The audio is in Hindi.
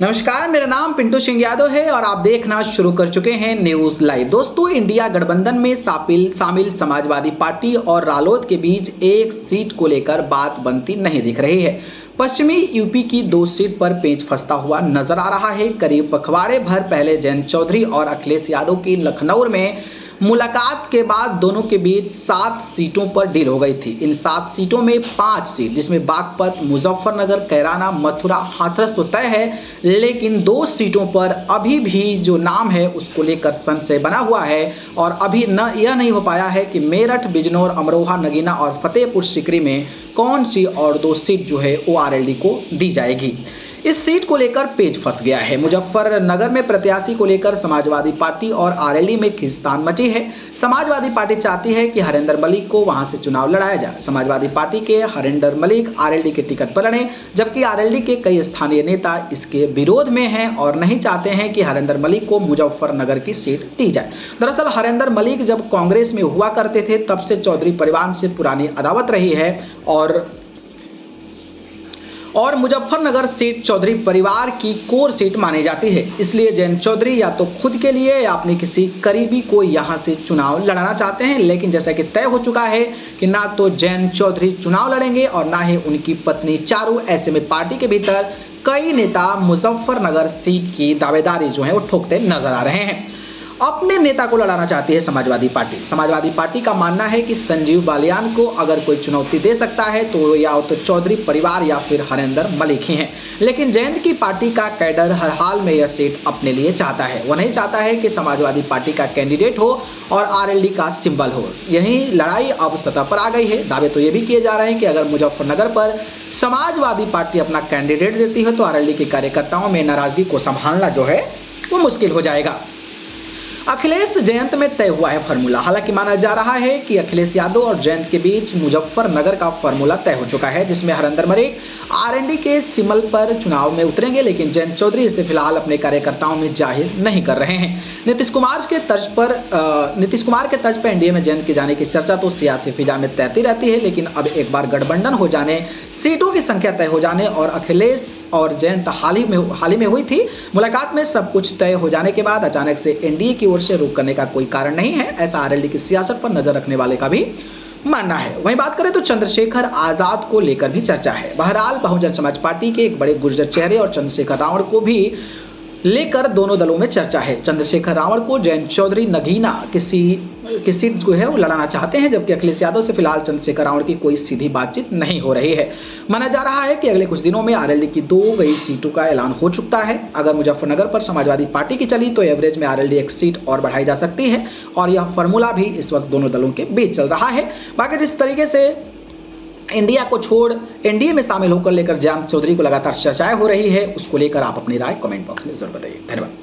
नमस्कार, मेरा नाम पिंटू सिंह यादव है और आप देखना शुरू कर चुके हैं न्यूज लाइव। दोस्तों, इंडिया गठबंधन में शामिल समाजवादी पार्टी और रालोद के बीच एक सीट को लेकर बात बनती नहीं दिख रही है। पश्चिमी यूपी की 2 सीट पर पेंच फंसता हुआ नजर आ रहा है। करीब पखवाड़े भर पहले जयंत चौधरी और अखिलेश यादव की लखनऊ में मुलाकात के बाद दोनों के बीच 7 सीटों पर डील हो गई थी। इन 7 सीटों में 5 सीट, जिसमें बागपत, मुजफ्फरनगर, कैराना, मथुरा, हाथरस तो तय है, लेकिन 2 सीटों पर अभी भी जो नाम है उसको लेकर संशय बना हुआ है और अभी यह नहीं हो पाया है कि मेरठ, बिजनौर, अमरोहा, नगीना और फतेहपुर सीकरी में कौन सी और 2 सीट जो है वो आरएलडी को दी जाएगी। इस सीट को लेकर पेच फंस गया है। मुजफ्फरनगर में प्रत्याशी को लेकर समाजवादी पार्टी और आरएलडी में खींचतान मची है। समाजवादी पार्टी चाहती है कि हरेंद्र मलिक को वहां से चुनाव लड़ाया जाए। समाजवादी पार्टी के हरेंद्र मलिक आरएलडी के टिकट पर लड़े, जबकि आरएलडी के कई स्थानीय नेता इसके विरोध में हैं और नहीं चाहते हैं कि हरेंद्र मलिक को मुजफ्फरनगर की सीट दी जाए। दरअसल हरेंद्र मलिक जब कांग्रेस में हुआ करते थे तब से चौधरी परिवार से पुरानी अदावत रही है और मुजफ्फरनगर सीट चौधरी परिवार की कोर सीट मानी जाती है। इसलिए जयंत चौधरी या तो खुद के लिए या अपने किसी करीबी को यहां से चुनाव लड़ाना चाहते हैं, लेकिन जैसा कि तय हो चुका है कि ना तो जयंत चौधरी चुनाव लड़ेंगे और ना ही उनकी पत्नी चारू। ऐसे में पार्टी के भीतर कई नेता मुजफ्फरनगर सीट की दावेदारी जो है वो ठोकते नजर आ रहे हैं। अपने नेता को लड़ाना चाहती है समाजवादी पार्टी का मानना है कि संजीव बालियान को अगर कोई चुनौती दे सकता है तो या तो चौधरी परिवार या फिर हरेंद्र मलिक ही हैं। लेकिन जयंत की पार्टी का कैडर हर हाल में यह सीट अपने लिए चाहता है। वह नहीं चाहता है कि समाजवादी पार्टी का कैंडिडेट हो और आरएलडी का सिंबल हो। यही लड़ाई अब सतह पर आ गई है। दावे तो ये भी किए जा रहे हैं कि अगर मुजफ्फरनगर पर समाजवादी पार्टी अपना कैंडिडेट देती है तो आरएलडी के कार्यकर्ताओं में नाराजगी को संभालना जो है वो मुश्किल हो जाएगा। अखिलेश जयंत में तय हुआ है फार्मूला। हालांकि माना जा रहा है कि अखिलेश यादव और जयंत के बीच मुजफ्फरनगर का फार्मूला तय हो चुका है, जिसमें हरेंद्र मलिक आरएलडी के सिंबल पर चुनाव में उतरेंगे, लेकिन जयंत चौधरी इसे फिलहाल अपने कार्यकर्ताओं में जाहिर नहीं कर रहे हैं। नीतीश कुमार के तर्ज पर एनडीए में जयंत के जाने की चर्चा तो सियासी फिजा में तैरती रहती है, लेकिन अब एक बार गठबंधन हो जाने, सीटों की संख्या तय हो जाने और अखिलेश और जयंत हाल ही में हुई थी मुलाकात में सब कुछ तय हो जाने के बाद अचानक से एनडीए की ओर से रुख करने का कोई कारण नहीं है, ऐसा आरएलडी की सियासत पर नजर रखने वाले का भी मानना है। वहीं बात करें तो चंद्रशेखर आजाद को लेकर भी चर्चा है। बहरहाल बहुजन समाज पार्टी के एक बड़े गुर्जर चेहरे और चंद्रशेखर रावण को भी लेकर दोनों दलों में चर्चा है। चंद्रशेखर रावण को जयंत चौधरी नगीना की सीट जो है वो लड़ाना चाहते हैं, जबकि अखिलेश यादव से फिलहाल चंद्रशेखर रावण की कोई सीधी बातचीत नहीं हो रही है। माना जा रहा है कि अगले कुछ दिनों में आरएलडी की 2 गई सीटों का ऐलान हो चुका है। अगर मुजफ्फरनगर पर समाजवादी पार्टी की चली तो एवरेज में आरएलडी 1 सीट और बढ़ाई जा सकती है और यह फॉर्मूला भी इस वक्त दोनों दलों के बीच चल रहा है। बाकी जिस तरीके से इंडिया को छोड़ एनडीए में शामिल होकर लेकर जयंत चौधरी को लगातार चर्चाएं हो रही है, उसको लेकर आप अपनी राय कमेंट बॉक्स में जरूर बताइए। धन्यवाद।